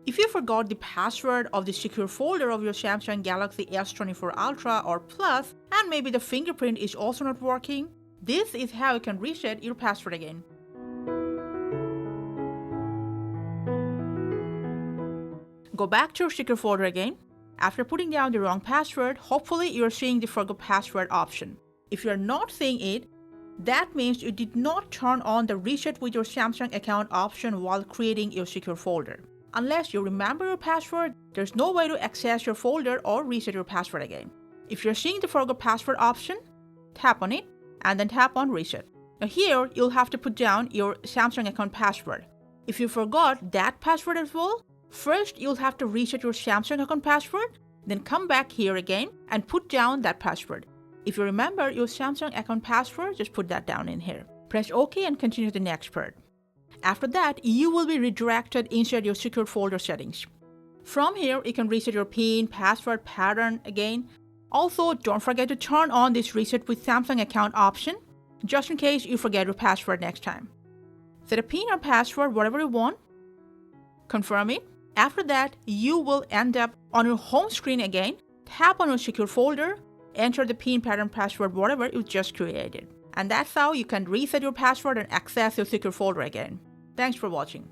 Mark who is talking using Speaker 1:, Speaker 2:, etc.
Speaker 1: If you forgot the password of the secure folder of your Samsung Galaxy S24 Ultra or Plus, and maybe the fingerprint is also not working, this is how you can reset your password again. Go back to your secure folder again. After putting down the wrong password, hopefully you're seeing the forgot password option. If you're not seeing it, that means you did not turn on the reset with your Samsung account option while creating your secure folder. Unless you remember your password, there's no way to access your folder or reset your password again. If you're seeing the forgot password option, tap on it and then tap on reset. Now here, you'll have to put down your Samsung account password. If you forgot that password as well, first you'll have to reset your Samsung account password, then come back here again and put down that password. If you remember your Samsung account password, just put that down in here. Press OK and continue to the next part. After that, you will be redirected inside your secure folder settings. From here, you can reset your PIN, password, pattern again. Also, don't forget to turn on this reset with Samsung account option, just in case you forget your password next time. Set a PIN or password, whatever you want. Confirm it. After that, you will end up on your home screen again. Tap on your secure folder, enter the PIN, pattern, password, whatever you just created. And that's how you can reset your password and access your secure folder again. Thanks for watching.